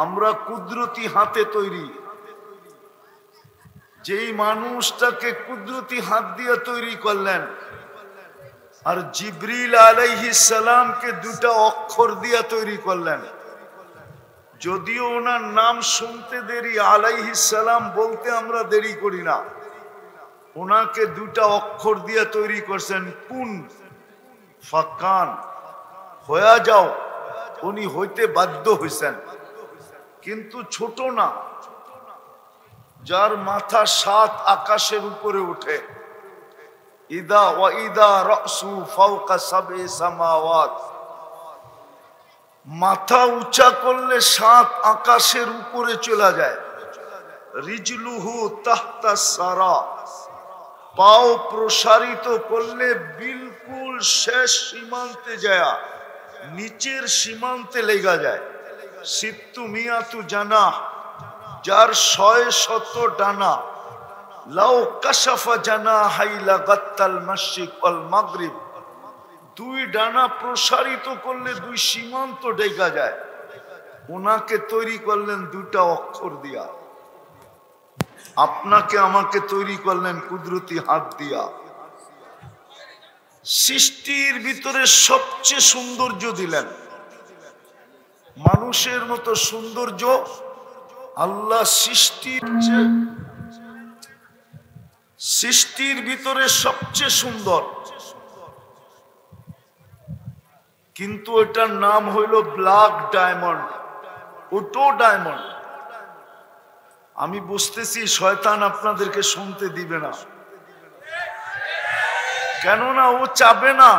আমরা কুদরতি হাতে তৈরি। যেই মানুষটাকে কুদরতি হাত দিয়ে তৈরি করলেন, আর জিবরিল আলাইহিস সালামকে দুটা অক্ষর দিয়ে তৈরি করলেন। যদিও ওনার নাম শুনতে দেরি, আলাইহিস সালাম বলতে আমরা দেরি করি না। ওনাকে দুটা অক্ষর দিয়ে তৈরি করছেন, কুন ফাকান, হয়ে যাও। উনি হইতে বাধ্য হইছেন, কিন্তু ছোট না, যার মাথা 7 আকাশের উপরে ওঠে। ইদা ওয়া ইদা রাসু ফাওকা সাবঈ সামাওয়াত, মাথা উঁচা করলে 7 আকাশের উপরে চলে যায়। রিজলুহু তাহতা সারা, পাও প্রসারিত করলে বিলকুল শেষ সীমান্তে যায়, নিচের সীমান্তে লেগা যায়। সিত্তু মিয়াতু জানাহ, যার 600 ডানা। লাউ কাশাফা জানাহাই লাগাত্তাল মাশরিক ওয়াল মাগরিব, 2 ডানা প্রসারিত করলে 2 সীমান্ত ঢেকা যায়। ওনাকে তৈরি করলেন 2টা অক্ষর দিয়া। আপনাকে আমাকে তৈরি করলেন কুদরতি হাত দিয়া। সৃষ্টির ভিতরে সবচেয়ে সৌন্দর্য দিলেন। মানুষের মতো সৌন্দর্য আল্লাহ সৃষ্টির ভিতরে সবচেয়ে সুন্দর, কিন্তু এটার নাম হইল ব্ল্যাক ডায়মন্ড, ওটো ডায়মন্ড। আমি বুঝতেছি শয়তান আপনাদেরকে শুনতে দিবে না, কেননা ও চাবে না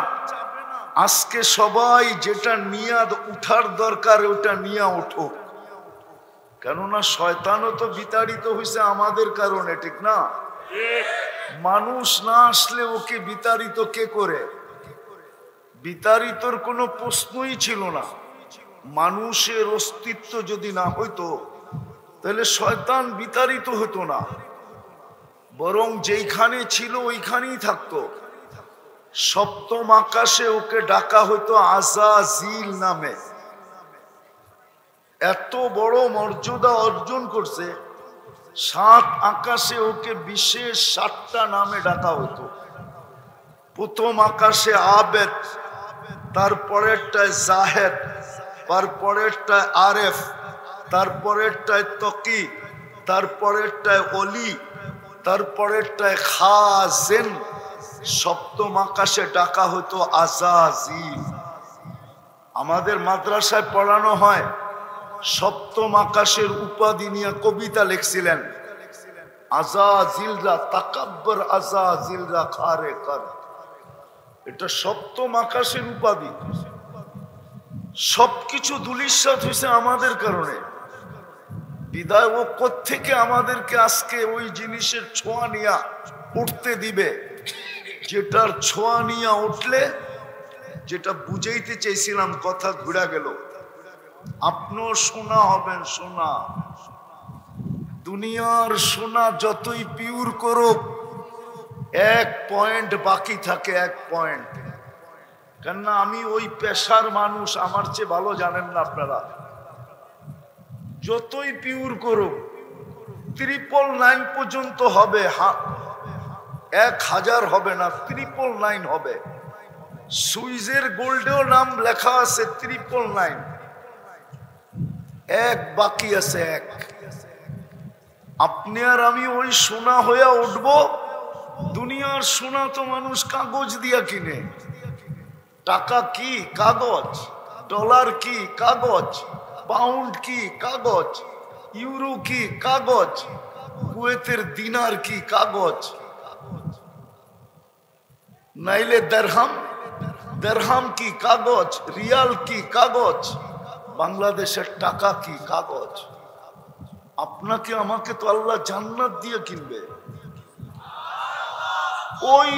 আজকে সবাই যেটা নিয়ে উঠার দরকার ওটা নিয়ে ওঠো। কেননা শয়তানও তো বিতাড়িত হয়েছে আমাদের কারণে, ঠিক না? মানুষ না আসলে ওকে বিতাড়িত কে করে? বিতাড়িতর কোনো প্রশ্নই ছিল না। মানুষের অস্তিত্ব যদি না হইতো তাহলে শয়তান বিতাড়িত হতো না, বরং যেইখানে ছিল ওইখানেই থাকতো। সপ্তম আকাশে ওকে ডাকা হইতো আযাযিল নামে। এত বড় মর্যাদা অর্জন করছে, 7 আকাশে ওকে বিশেষ 7টা নামে ডাকা হতো। প্রথম আকাশে আবেদ, তারপরেরটায় জাহেদ, তারপরেরটায় আরেফ, তারপরেরটায় তকি, তারপরেরটায় অলি, তারপরেরটায় খাজেন। সপ্তম আকাশে ডাকা হতো আযাযিল। আমাদের মাদ্রাসায় পড়ানো হয়, সপ্তম আকাশের উপাধি নিয়ে কবিতা লিখছিলেন, আযাযিলরা তাকাব্বর, আযাযিলরা খারে কর। এটা সপ্তম আকাশের উপাধি। সবকিছু ধূলিসাৎ হয়েছে আমাদের কারণে। বিদায় ও কোত্থেকে আমাদেরকে আজকে ওই জিনিসের ছোঁয়া নিয়া উঠতে দিবে, যেটার ছোঁয়া নিয়া উঠলে, যেটা বুঝাইতে চাইছিলাম কথা ঘুরা গেল। আপনিও সোনা হবেন, সোনা। দুনিয়ার সোনা যতই পিওর করুক, 1 পয়েন্ট বাকি থাকে, 1 পয়েন্ট। কেননা আমি ওই পেশার মানুষ, আমার চেয়ে ভালো জানেন না আপনারা। যতই পিওর করুক 999 পর্যন্ত হবে, 1000 হবে না, 999 হবে। সুইজের গোল্ডেও নাম লেখা আছে 999, 1 বাকি আছে, 1। আপনি আর আমি ওই সোনা হয়ে উঠব। দুনিয়ার সোনা তো মানুষ কাগজ দিয়া কিনে। টাকা কি? কাগজ। ডলার কি? কাগজ। পাউন্ড কি? কাগজ। ইউরো কি? কাগজ। কুয়েতের দিনার কি? কাগজ। নাইলে দিরহাম, দিরহাম কি? কাগজ। রিয়াল কি? কাগজ। বাংলাদেশের টাকা কি? কাগজ। আপনাকে আমাকে তো আল্লাহ জান্নাত দিয়ে কিনবে। ওই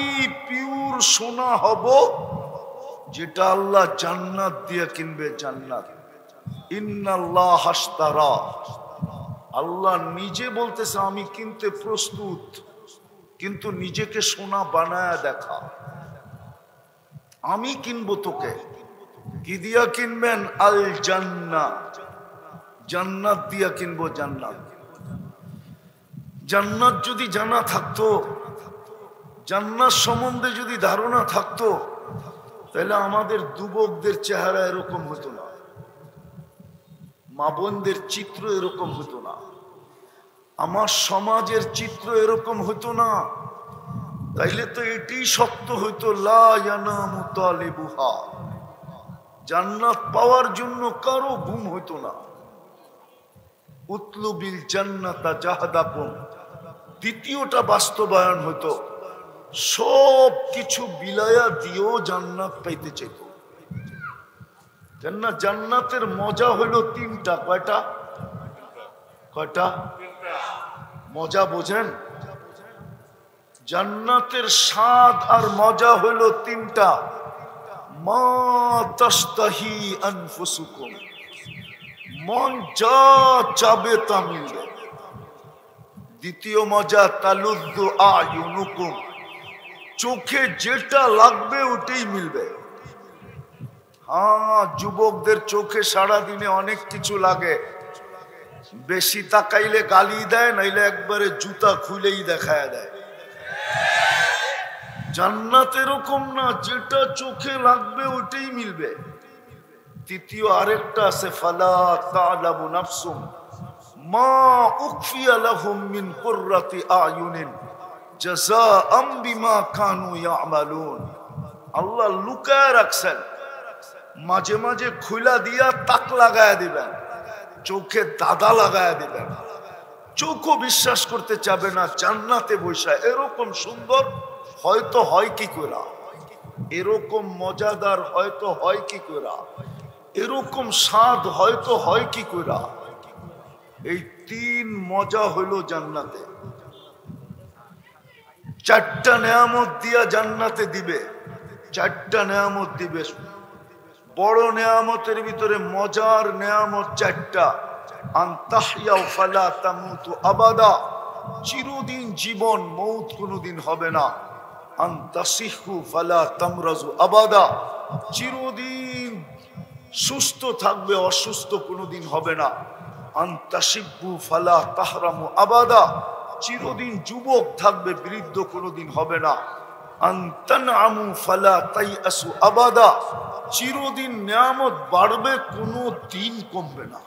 পিওর সোনা হব যেটা আল্লাহ জান্নাত দিয়ে কিনবে, জান্নাত। ইন্নাল্লাহ আশতারা, আল্লাহ নিজে বলতেছে আমি কিনতে প্রস্তুত, কিন্তু নিজেকে সোনা বানায়া দেখা। আমি কিনবো তোকে। কি দিয়া কিনবেন? আল জান্নাহ, জান্নাত দিয়া কিনবো জান্নাত। জান্নাত যদি জানা থাকতো, জান্নাত সম্বন্ধে যদি ধারণা থাকতো, তাহলে আমাদের যুবকদের চেহারা এরকম হতো না, মা বোনদের চিত্র এরকম হতো না, আমার সমাজের চিত্র এরকম হতো না। তাইলে তো এটি সত্য হইতো, লা ইয়ানামু তালিবুহা, জান্নাত পাওয়ার জন্য কারো ঘুম হইতো না। উতলুবিল জান্নাতা জাহাদাকুম, দ্বিতীয়টা বাস্তবায়ন হতো, সব কিছু বিলায়া দিয়েও জান্নাত পাইতে চাইত। জান্নাত, জান্নাতের মজা হলো তিনটা। কয়টা? কয়টা মজা বোঝেন? জান্নাতের স্বাদ আর মজা হলো তিনটা। মা তাস্তাহি আনফুসুকুম, মন যা চাবে তা মিলবে। দ্বিতীয় মজা তালুদ্দু আয়ুনুকুম, চোখে যেটা লাগবে ওটাই মিলবে। হ্যাঁ, যুবকদের চোখে সারাদিনে অনেক কিছু লাগে, বেশি তাকাইলে গালি দেয়, নাইলে একবারে জুতা খুলেই দেখায় দেয়। জান্নাত এরকম না, যেটা চোখে লাগবে ওটাই মিলবে। তৃতীয় আরেকটা আছে, ফালা তা'লামু নাফসুম মা উখফিয়া লাহুম মিন কুররাতি আয়ুনিন জাযাআম বিমা কানু ইয়ামালুন। আল্লাহ লুকায় রাখছেন, মাঝে মাঝে খুলা দিয়া তাক লাগায় দিবেন, চোখে দাদা লাগায় দিবেন, চোখও বিশ্বাস করতে চাবে না জান্নাতে বসা এরকম সুন্দর হয়তো হয় কি করে, এরকম মজাদার হয়তো হয় কি করে, এরকম স্বাদ হয়তো হয় কি করে। এই তিন মজা হইল জান্নাতে। চারটা নেয়ামত দিয়া জান্নাতে দিবে, চারটা নেয়ামত দিবে। বড় নেয়ামতের ভিতরে মজার নেয়ামত চারটা। আনতাহইয়াও ফালা তামুতু আবাদা, চিরদিন জীবন, মৌত কোনোদিন হবে না। আনতাসিহু ফালা তামরাজু আবাদা, চিরদিন সুস্থ থাকবে, অসুস্থ কোনোদিন হবে না। আনতাশিব্বু ফালা তাহরামু আবাদা, চিরদিন যুবক থাকবে, বৃদ্ধ কোনোদিন হবে না। আনতানআমু ফালা তাইআসু আবাদা, চিরদিন নিয়ামত বাড়বে, কোনো দিন কমবে না।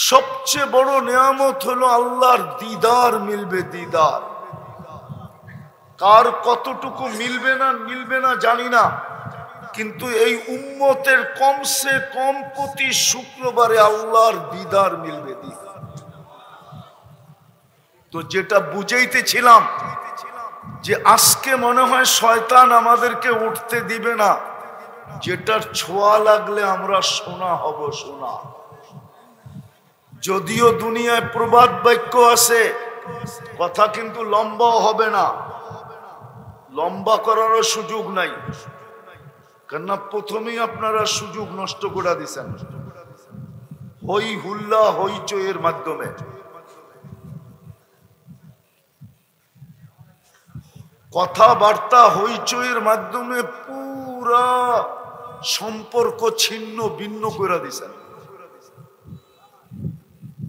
সবচেয়ে বড় নিয়ামত হলো আল্লাহর দিদার মিলবে, দিদার। কার কতটুকু মিলবে না জানি না, কিন্তু এই উম্মতের কমসে কম প্রতি শুক্রবারে আল্লাহর দিদার মিলবে, দিদার। তো যেটা বুঝাইতেছিলাম যে আজকে মনে হয় শয়তান আমাদেরকে উঠতে দিবে না, যেটার ছোঁয়া লাগলে আমরা সোনা হব, সোনা। যদিও দুনিয়ায় প্রবাদ বাক্য আছে, কথা কিন্তু লম্বাও হবে না, লম্বা করারও সুযোগ নাই, কেননা প্রথমেই আপনারা সুযোগ নষ্ট করে দিচ্ছেন হই হুল্লা হইচইয়ের মাধ্যমে। কথাবার্তা হইচইয়ের মাধ্যমে পুরা সম্পর্ক ছিন্ন ভিন্ন করে দিচ্ছেন।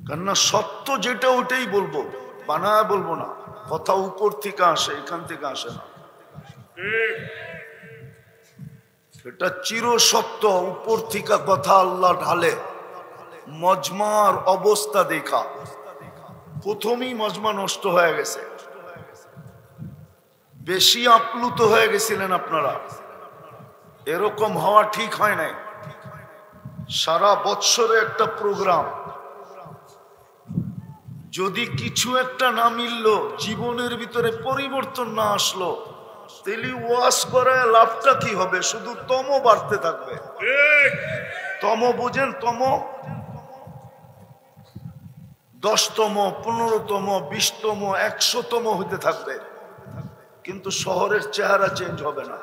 কেননা সত্য যেটা ওটাই বলবো, বানায় বলবো না। কথা উপর থেকে আসে, এখান থেকে আসে না। এটা চির সত্য, উপর থেকে কথা আল্লাহ ঢালে। মজমার অবস্থা দেখা প্রথমেই মজমা নষ্ট হয়ে গেছে, বেশি আপ্লুত হয়ে গেছিলেন আপনারা, এরকম হওয়া ঠিক হয় নাই। সারা বৎসরে একটা প্রোগ্রাম, যদি কিছু একটা না মিলল, জীবনের ভিতরে পরিবর্তন না আসলো, তাহলে ওয়াজ করে লাভটা কি হবে? শুধু তম বাড়তে থাকবে। তম বুঝেন? তম 10তম, 15তম, 20তম, 100তম হইতে থাকবে, কিন্তু শহরের চেহারা চেঞ্জ হবে না।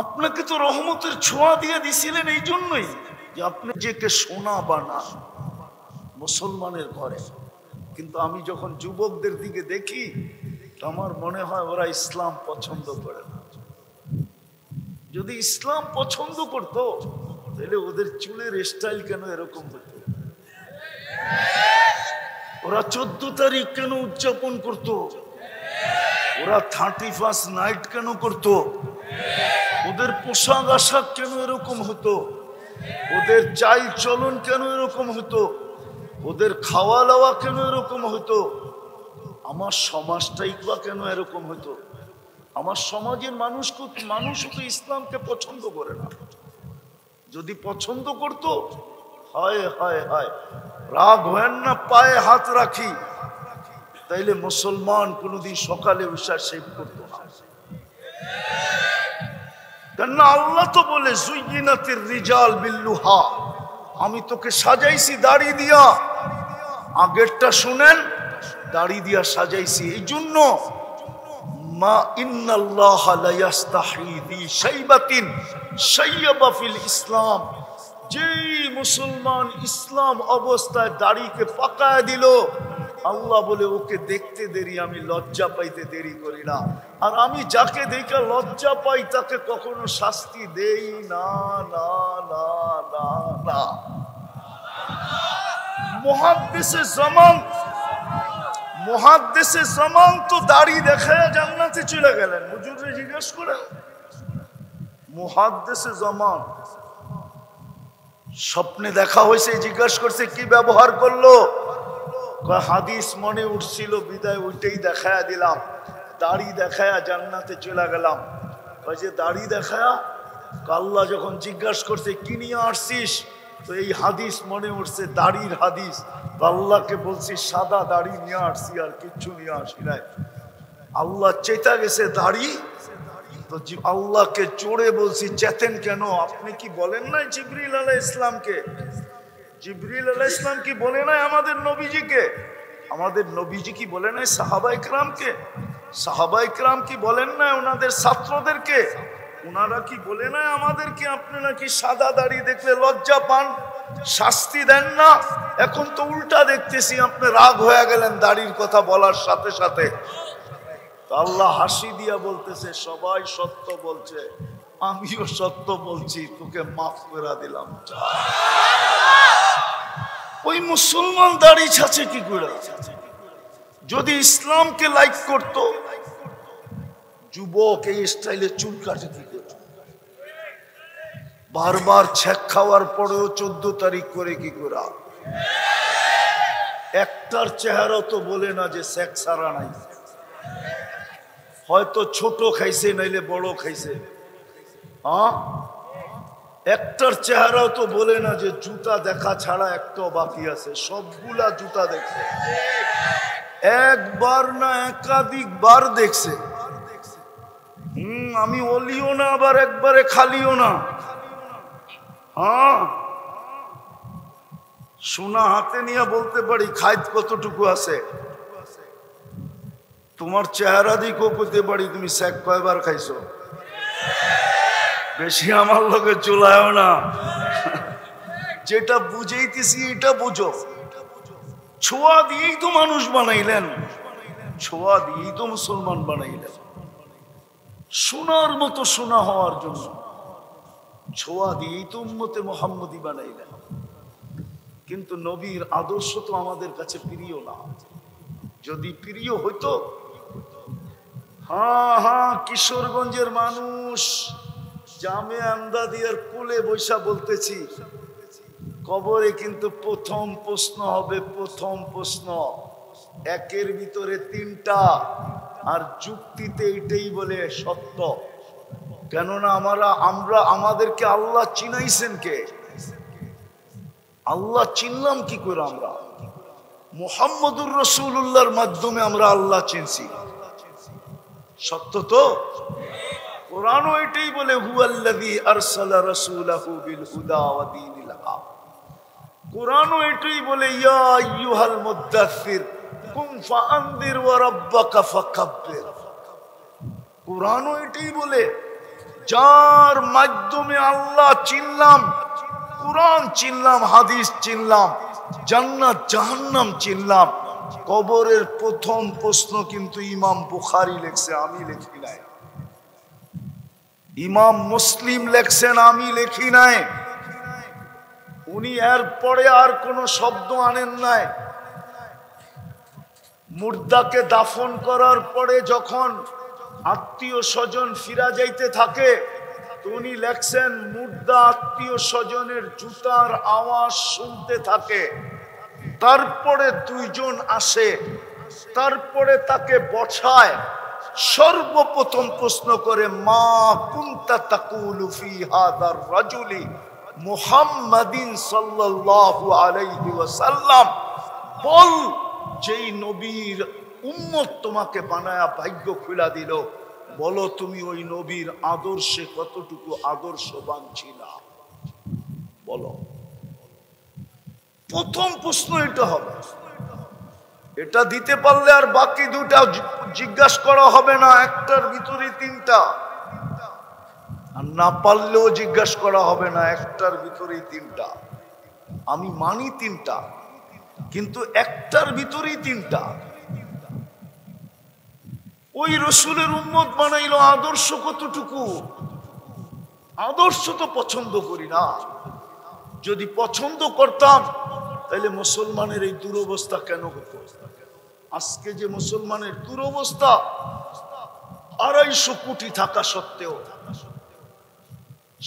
আপনাকে তো রহমতের ছোঁয়া দিয়ে দিছিলেন এই জন্যই যে আপনি যে কে সোনা বানা মুসলমানের ঘরে। কিন্তু আমি যখন যুবকদের দিকে দেখি, আমার মনে হয় ওরা ইসলাম পছন্দ করে না। যদি ইসলাম পছন্দ করতো তাহলে ওদের চুলের স্টাইল কেন এরকম হতো? ওরা 14 তারিখ কেন উদযাপন করতো? ওরা 31 নাইট কেন করতো? ওদের পোশাক আশাক কেন এরকম হতো? ওদের চাল চলন কেন এরকম হতো? ওদের খাওয়া দাওয়া কেন এরকম হতো? আমার সমাজটাই বা কেন এরকম হতো? আমার সমাজের মানুষও তো ইসলামকে পছন্দ করে না। যদি পছন্দ করতো, হায় হায় হায়, রাগ হয় না, পায়ে হাত রাখি, তাইলে মুসলমান কোনদিন সকালে উষা শেভ করতো না। কেননা আল্লাহ তো বলে জুইয়িনাতির রিজাল বিল্লুহা, আমি তোকে সাজাইছি দাড়ি দিয়া। আগেরটা শুনেন, দাড়ি দিয়া সাজাইছি এই জন্য, মা ইন্নাল্লাহা লা ইস্তাহি বি শাইবাতিন শাইয়াবা ফিল ইসলাম। যেই মুসলমান ইসলাম অবস্থায় দাড়িকে পাকায় দিল, আল্লাহ বলে ওকে দেখতে দেরি, আমি লজ্জা পাইতে দেরি করি না। আর আমি যাকে দেখে লজ্জা পাই তাকে কখনো শাস্তি দেই না না না না না। মুহাদ্দিসে জামান তো দাড়ি দেখায় জান্নাতে চলে গেলেন। হুজুরে জিজ্ঞেস করে, মুহাদ্দিসে জামান স্বপ্নে দেখা হয়েছে, জিজ্ঞেস করছে কি ব্যবহার করলো? হাদিস মনে উঠছিল বিদায় ওইটাই দেখায়া দিলাম, দাড়ি দেখায়া জান্নাতে চলে গেলাম। যে দাড়ি দেখায়া, আল্লাহ যখন জিজ্ঞাসা করছে কি নিয়ে আসছিস, তো এই হাদিস মনে উঠছে, দাড়ির হাদিস। আল্লাহকে বলছি সাদা দাড়ি নিয়ে আসছি, আর কিচ্ছু নিয়ে আসি নাই। আল্লাহ চেতা গেছে দাড়ি, তো আল্লাহকে জোরে বলছি চেতেন কেন? আপনি কি বলেন নাই জিবরিল আলাইহিস ইসলামকে? জিবরিল আলাইহিস ইসলাম কি বলে নাই আমাদের নবীজিকে? আমাদের নবীজি কি বলে নাই সাহাবায়ে কেরামকে? সাহাবায়ে কেরাম কি বলেন না ওনাদের ছাত্রদেরকে? ওনারা কি বলে নাই আমাদেরকে আপনি নাকি সাদা দাড়ি দেখলে লজ্জা পান, শাস্তি দেন না? এখন তো উল্টা দেখতেছি, আপনি রাগ হয়ে গেলেন দাড়ির কথা বলার সাথে সাথে। তো আল্লাহ হাসি দিয়া বলতেছে সবাই সত্য বলছে, আমিও সত্য বলছি, তোকে মাফ করে দিলাম। ওই মুসলমান দাড়ি ছাছে কি করে? যদি ইসলামকে লাইক করত, যুবক এই স্টাইলে চুল কাটে কি করে? বারবার ছেক খাওয়ার পরেও 14 তারিখ করে কি করে? একটার চেহারা তো বলে না যে ছেক সারা নাই। হয়তো ছোট খাইছে, নাইলে বড় খাইছে। একটার চেহারাও তো বলে না যে জুতা দেখা ছাড়া একটাও বাকি আছে। সবগুলা জুতা দেখছে, একবার না একাধিকবার দেখছে। আমি অলিও না, আবার একবারে খালিও না। সোনা হাতে নিয়ে বলতে পারি খাইত কতটুকু আছে। তোমার চেহারা দিকেও করতে পারি তুমি শেখ কয়বার খাইছো। বেশি আমার লোকে চলায় না, যেটা বুঝাইতেছি এটা বুঝো। ছোঁয়া দিয়েই তো মানুষ বানাইলেন, ছোঁয়া দিয়েই তো মুসলমান বানাইলেন। সোনার মতো সোনা হওয়ার জন্য ছোঁয়া দিয়েই তো উম্মতে মুহাম্মদী বানাইলেন। কিন্তু নবীর আদর্শ তো আমাদের কাছে প্রিয় না। যদি প্রিয় হইতো, কিশোরগঞ্জের মানুষ জামে আমদাদিয়ার কুলে বৈশা বলতেছি, কবরে কিন্তু প্রথম প্রশ্ন হবে, প্রথম প্রশ্ন একের ভিতরে 3টা, আর যুক্তিতে এটাই বলে সত্য। কেননা আমরা আমাদেরকে আল্লাহ চিনাইছেন কে? আল্লাহ চিনলাম কি করে? আমরা মুহাম্মদুর রাসূলুল্লাহর মাধ্যমে আমরা আল্লাহ চিনছি। সত্য তো? কোরআনও এটাই বলে, হুয়াল্লাযী আরসালা রাসূলাহু বিল হুদা ওয়া দীনিল হক। কোরআনও এটাই বলে, ইয়া আইয়ুহাল মুদ্দাসসির কুম ফাআনদির ওয়া রাব্বাকা ফাকাব্বির। কোরআনও এটাই বলে, যার মাধ্যমে আল্লাহ চিনলাম, কোরআন চিনলাম, হাদিস চিনলাম, জান্নাত জাহান্নাম চিনলাম। কবরের প্রথম প্রশ্ন কিন্তু ইমাম বুখারী লেখছে, আমি লেখি নাই। ইমাম মুসলিম লেখছেন, আমি লেখি নাই। উনি এর পরে আর কোনো শব্দ আনেন নাই। মুর্দাকে দাফন করার পরে যখন আত্মীয় স্বজন ফিরা যাইতে থাকে, তো উনি লেখছেন মুর্দা আত্মীয় স্বজনের জুতার আওয়াজ শুনতে থাকে। তারপরে দুইজন আসে, তারপরে তাকে বসায়। সর্বপ্রথম প্রশ্ন করে, মা কুনতা তাকুলু ফি হাদার রাজুলি মুহাম্মাদিন সাল্লাল্লাহু আলাইহি ওয়াসাল্লাম, বল যেই নবীর উম্মত তোমাকে বানায়া ভাগ্য খুলা দিল, বলো তুমি ওই নবীর আদর্শে কতটুকু আদর্শবান ছিলা, বলো। প্রথম প্রশ্ন এটা হবে। এটা দিতে পারলে আর বাকি দুটা জিজ্ঞাসা করা হবে না, একটার ভিতরে তিনটা। আর না পারলেও জিজ্ঞাসা করা হবে না, একটার ভিতরে তিনটা। আমি মানি তিনটা, কিন্তু একটার ভিতরেই তিনটা। ওই রসুলের উম্মত বানাইলো, আদর্শ কতটুকু? আদর্শ তো পছন্দ করি না। যদি পছন্দ করতাম তাহলে মুসলমানের এই দুরবস্থা কেন হতো? আজকে যে মুসলমানের দুরবস্থা, 250 কোটি থাকা সত্ত্বেও,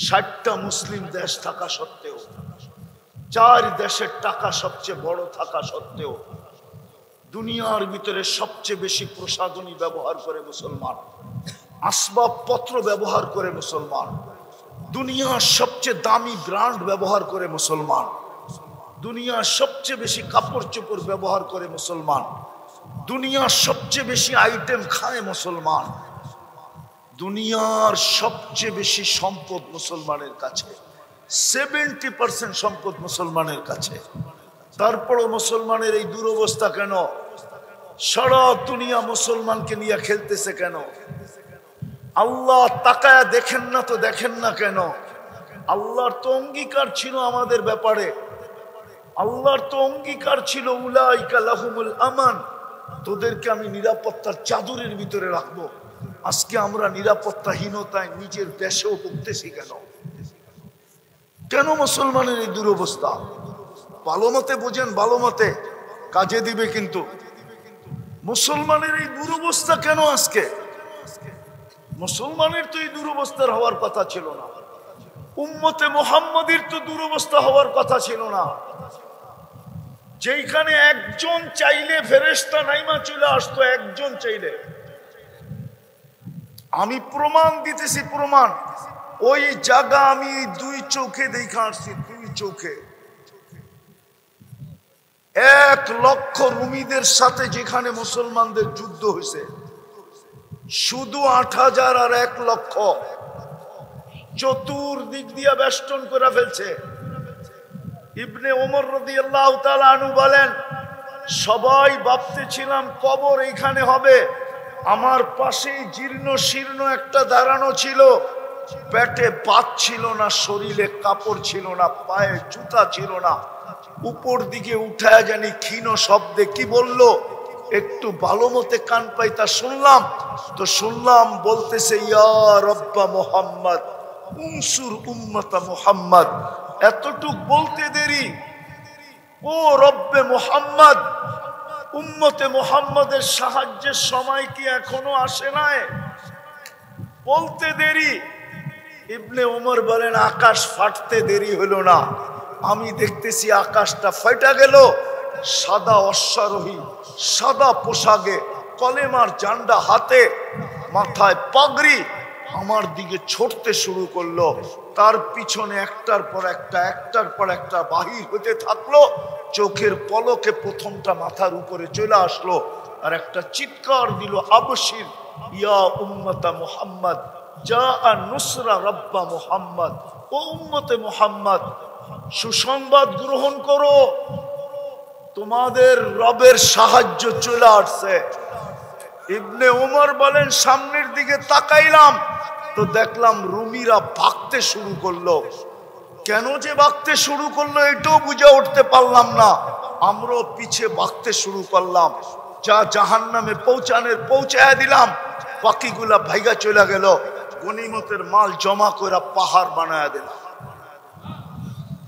60টা মুসলিম দেশ থাকা সত্ত্বেও, 4 দেশের টাকা সবচেয়ে বড় থাকা সত্ত্বেও, দুনিয়ার ভিতরে সবচেয়ে বেশি প্রসাধনী ব্যবহার করে মুসলমান, আসবাবপত্র ব্যবহার করে মুসলমান, দুনিয়ার সবচেয়ে দামি ব্র্যান্ড ব্যবহার করে মুসলমান, দুনিয়ার সবচেয়ে বেশি কাপড় চোপড় ব্যবহার করে মুসলমান, দুনিয়ার সবচেয়ে বেশি আইটেম খায় মুসলমান, দুনিয়ার সবচেয়ে বেশি সম্পদ মুসলমানের কাছে, 70% সম্পদ মুসলমানের কাছে। তারপরও মুসলমানের এই দুরবস্থা কেন? সারা দুনিয়া মুসলমানকে নিয়ে খেলতেছে কেন? আল্লাহ তাকায়া দেখেন না তো দেখেন না কেন? আল্লাহর তো অঙ্গীকার ছিল আমাদের ব্যাপারে, আল্লাহর তো অঙ্গীকার ছিল উলাইকা লাহুমুল আমান, তোদেরকে আমি নিরাপত্তার চাদরের ভিতরে রাখবো। আজকে আমরা নিরাপত্তাহীনতায় নিজের দেশেও ভুগতেছি কেন? কেন মুসলমানের এই দুরবস্থা? ভালো মতে বোঝেন, ভালো মতে কাজে দিবে। কিন্তু মুসলমানের এই দুরবস্থা কেন আজকে? মুসলমানের তো এই দুরবস্থার হওয়ার কথা ছিল না। উম্মতে মুহাম্মাদির তো দুরবস্থা হওয়ার কথা ছিল না। যেখানে একজন চাইলে ফেরেশতা নাইমা চলে আসতো, একজন চাইলে। আমি প্রমাণ দিতেছি, প্রমাণ। ওই জায়গা আমি 2 চোখে দেখা আসছি, 2 চোখে। 1 লক্ষ রুমিদের সাথে যেখানে মুসলমানদের যুদ্ধ হয়েছে, শুধু 8000 আর 1 লক্ষ চতুর্দিক দিয়ে বেষ্টন করে ফেলছে। ইবনে ওমর রাদিয়াল্লাহু তাআলা আনহু বলেন, সবাই ভাবতেছিলাম কবর এইখানে হবে, আমার পাশেই জীর্ণ শীর্ণ একটা দাঁড়ানো ছিল, পেটে ভাত ছিল না, শরীরে কাপড় ছিল না, পায়ে জুতা ছিল না, উপর দিকে উঠায় জানি ক্ষীণ শব্দে কি বলল, একটু ভালো মতে কান পাইতা শুনলাম। তো শুনলাম বলতেছে, ইয়া রব্বা মুহাম্মদ উনসুর উম্মতা মুহাম্মদ। এতটুক বলতে দেরি, ও রব্বে মুহাম্মদ, উম্মতে মুহাম্মদের সাহায্যের সময় কি এখনো আসে নাই? বলতে দেরি। ইবনে ওমর বলেন, আকাশ ফাটতে দেরি হলো না, আমি দেখতেছি আকাশটা ফাটা গেল। সাদা অশ্বারোহী, সাদা পোশাকে, কলেমার ঝান্ডা হাতে, মাথায় পাগড়ি, আমার দিকে ছুটতে শুরু করলো। তার পিছনে একটার পর একটা, একটার পর একটা বাহির হতে থাকলো। চোখের পলকে প্রথমটা মাথার উপরে চলে আসলো, আর একটা চিৎকার দিল, আবশির ইয়া উম্মতা মুহাম্মদ জা নুসরা রব্বা মুহাম্মদ। ও উম্মতে মুহাম্মদ, সুসংবাদ গ্রহণ করো, তোমাদের রবের সাহায্য চলে আসছে। ইবনে ওমর বলেন, সামনের দিকে তাকাইলাম তো দেখলাম রুমিরা ভাগতে শুরু করলো। কেন যে ভাগতে শুরু করলো এটাও বুঝে উঠতে পারলাম না। আমরাও পিছে ভাগতে শুরু করলাম, যা জাহান্নামে পৌঁছায় দিলাম। বাকিগুলা ভাইগা চলে গেল, গনিমতের মাল জমা করে পাহাড় বানায় দিলাম।